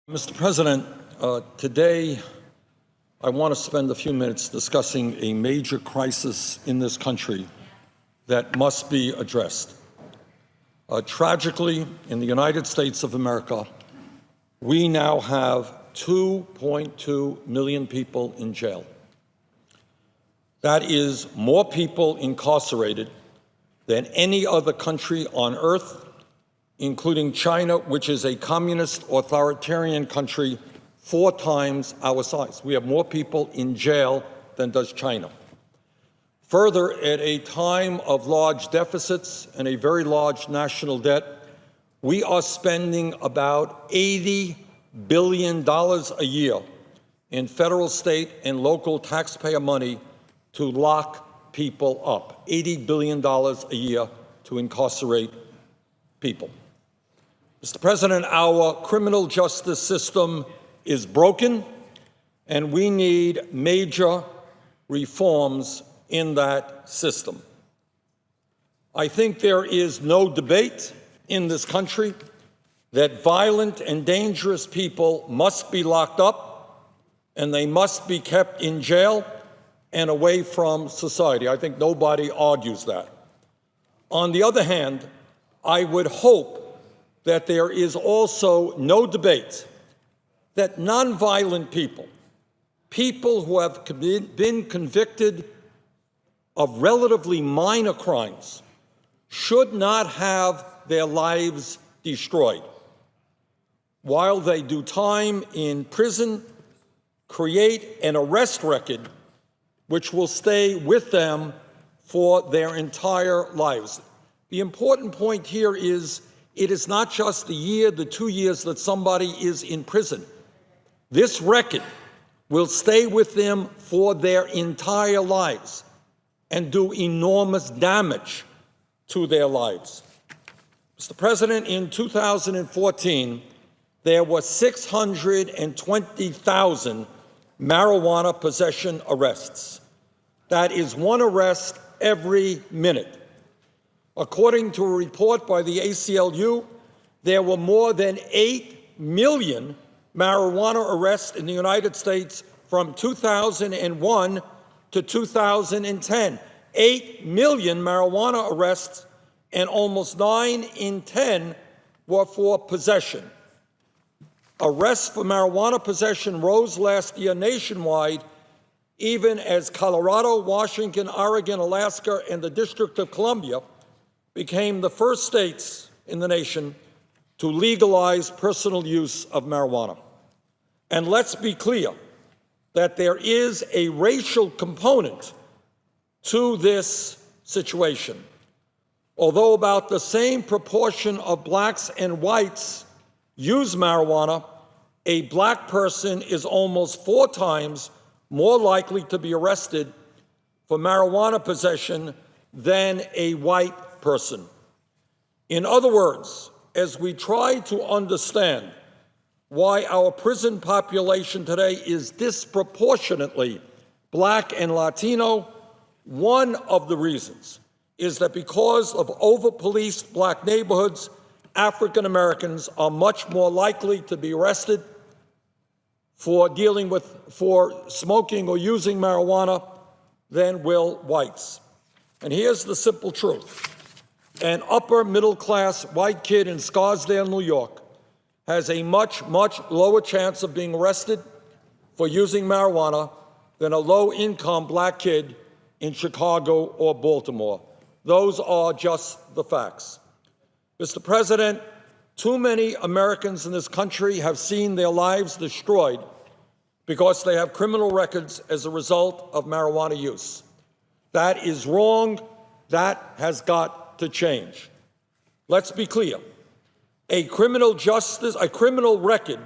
Mr. President, today I want to spend a few minutes discussing a major crisis in this country that must be addressed. Tragically, in the United States of America, we now have 2.2 million people in jail. That is more people incarcerated than any other country on earth, including China, which is a communist authoritarian country 4 times our size. We have more people in jail than does China. Further, at a time of large deficits and a very large national debt, we are spending about $80 billion a year in federal, state, and local taxpayer money to lock people up. $80 billion a year to incarcerate people. Mr. President, our criminal justice system is broken, and we need major reforms in that system. I think there is no debate in this country that violent and dangerous people must be locked up and they must be kept in jail and away from society. I think nobody argues that. On the other hand, I would hope that there is also no debate that nonviolent people who have been convicted of relatively minor crimes, should not have their lives destroyed while they do time in prison, create an arrest record which will stay with them for their entire lives. The important point here is it is not just the year, the 2 years that somebody is in prison. This record will stay with them for their entire lives and do enormous damage to their lives. Mr. President, in 2014, there were 620,000 marijuana possession arrests. That is 1 arrest every minute. According to a report by the ACLU, there were more than 8 million marijuana arrests in the United States from 2001 to 2010. 8 million marijuana arrests, and almost 9 in 10 were for possession. Arrests for marijuana possession rose last year nationwide, even as Colorado, Washington, Oregon, Alaska, and the District of Columbia became the first states in the nation to legalize personal use of marijuana. And let's be clear that there is a racial component to this situation. Although about the same proportion of blacks and whites use marijuana, a black person is almost 4 times more likely to be arrested for marijuana possession than a white person. In other words, as we try to understand why our prison population today is disproportionately black and Latino, one of the reasons is that because of over-policed black neighborhoods, African Americans are much more likely to be arrested for smoking or using marijuana than will whites. And here's the simple truth. An upper middle class white kid in Scarsdale, New York has a much, much lower chance of being arrested for using marijuana than a low income black kid in Chicago or Baltimore. Those are just the facts. Mr. President, too many Americans in this country have seen their lives destroyed because they have criminal records as a result of marijuana use. That is wrong. That has got to change. Let's be clear. A criminal record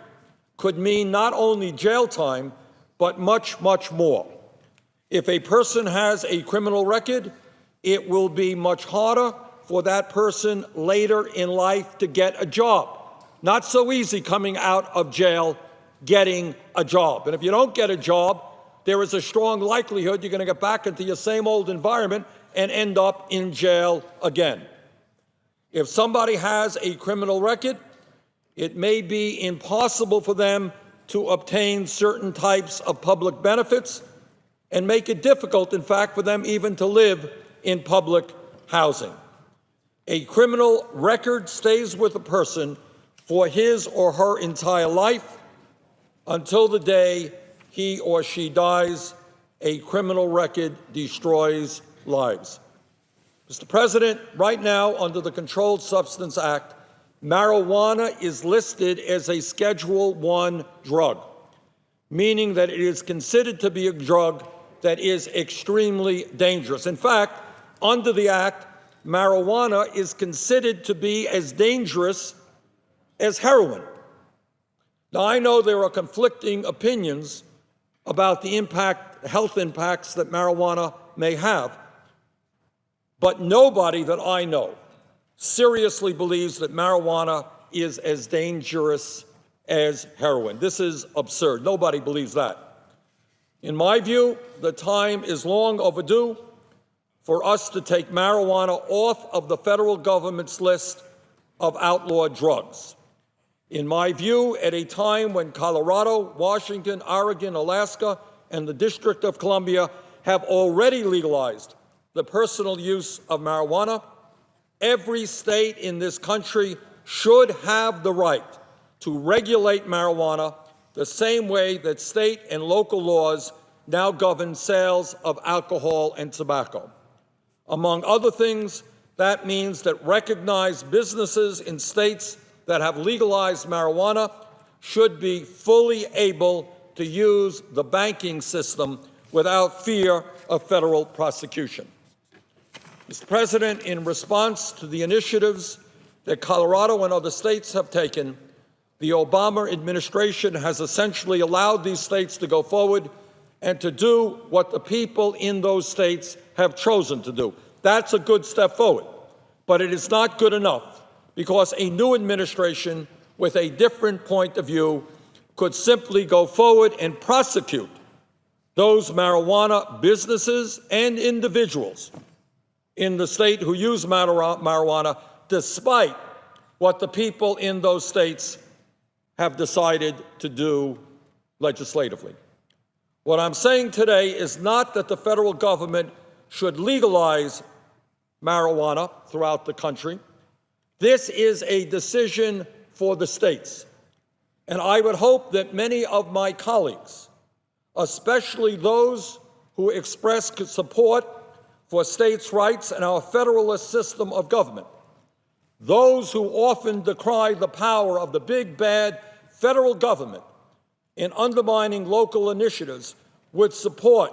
could mean not only jail time, but much, much more. If a person has a criminal record, it will be much harder for that person later in life to get a job. Not so easy coming out of jail getting a job. And if you don't get a job, there is a strong likelihood you're going to get back into your same old environment and end up in jail again. If somebody has a criminal record, it may be impossible for them to obtain certain types of public benefits and make it difficult, in fact, for them even to live in public housing. A criminal record stays with a person for his or her entire life until the day he or she dies. A criminal record destroys lives. Mr. President, right now, under the Controlled Substance Act, marijuana is listed as a Schedule I drug, meaning that it is considered to be a drug that is extremely dangerous. In fact, under the Act, marijuana is considered to be as dangerous as heroin. Now, I know there are conflicting opinions about the health impacts that marijuana may have, but nobody that I know seriously believes that marijuana is as dangerous as heroin. This is absurd. Nobody believes that. In my view, the time is long overdue for us to take marijuana off of the federal government's list of outlawed drugs. In my view, at a time when Colorado, Washington, Oregon, Alaska, and the District of Columbia have already legalized the personal use of marijuana, every state in this country should have the right to regulate marijuana the same way that state and local laws now govern sales of alcohol and tobacco. Among other things, that means that recognized businesses in states that have legalized marijuana should be fully able to use the banking system without fear of federal prosecution. Mr. President, in response to the initiatives that Colorado and other states have taken, the Obama administration has essentially allowed these states to go forward and to do what the people in those states have chosen to do. That's a good step forward, but it is not good enough, because a new administration with a different point of view could simply go forward and prosecute those marijuana businesses and individuals in the state who use marijuana, despite what the people in those states have decided to do legislatively. What I'm saying today is not that the federal government should legalize marijuana throughout the country. This is a decision for the states. And I would hope that many of my colleagues, especially those who express support for states' rights and our federalist system of government, those who often decry the power of the big, bad federal government in undermining local initiatives, would support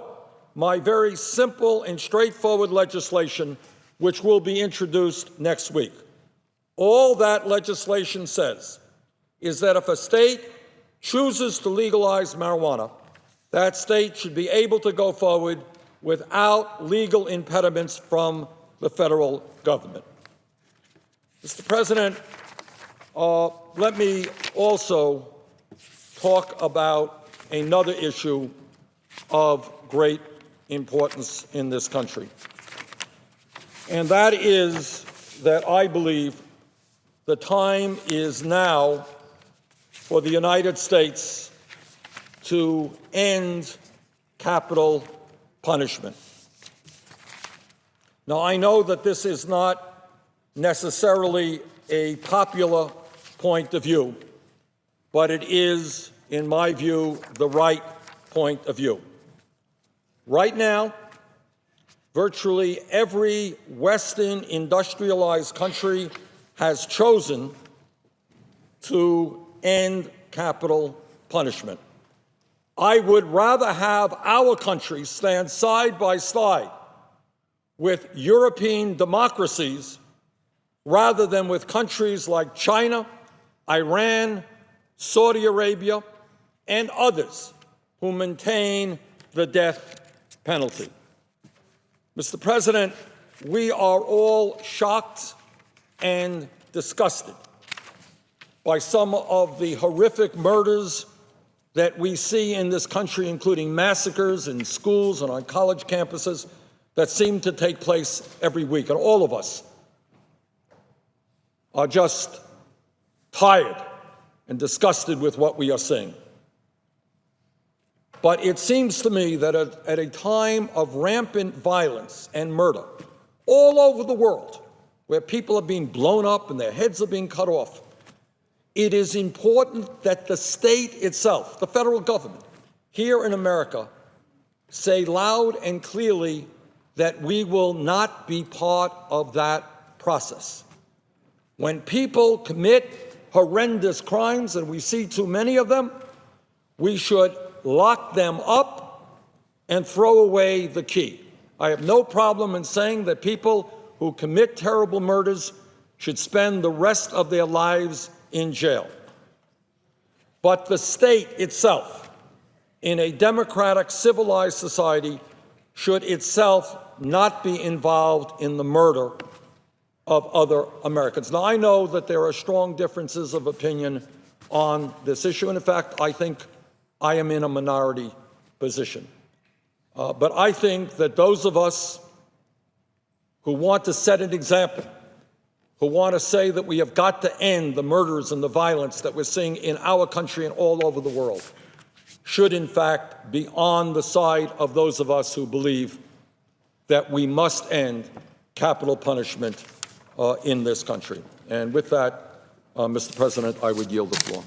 my very simple and straightforward legislation, which will be introduced next week. All that legislation says is that if a state chooses to legalize marijuana, that state should be able to go forward without legal impediments from the federal government. Mr. President, let me also talk about another issue of great importance in this country, and that is that I believe the time is now for the United States to end capital punishment. Now, I know that this is not necessarily a popular point of view, but it is, in my view, the right point of view. Right now, virtually every Western industrialized country has chosen to end capital punishment. I would rather have our country stand side by side with European democracies rather than with countries like China, Iran, Saudi Arabia, and others who maintain the death penalty. Mr. President, we are all shocked and disgusted by some of the horrific murders that we see in this country, including massacres in schools and on college campuses that seem to take place every week. And all of us are just tired and disgusted with what we are seeing. But it seems to me that at a time of rampant violence and murder all over the world, where people are being blown up and their heads are being cut off, it is important that the state itself, the federal government, here in America, say loud and clearly that we will not be part of that process. When people commit horrendous crimes, and we see too many of them, we should lock them up and throw away the key. I have no problem in saying that people who commit terrible murders should spend the rest of their lives in jail. But the state itself, in a democratic, civilized society, should itself not be involved in the murder of other Americans. Now, I know that there are strong differences of opinion on this issue, and in fact, I think I am in a minority position. But I think that those of us who want to set an example, who want to say that we have got to end the murders and the violence that we're seeing in our country and all over the world, should in fact be on the side of those of us who believe that we must end capital punishment in this country. And with that, Mr. President, I would yield the floor.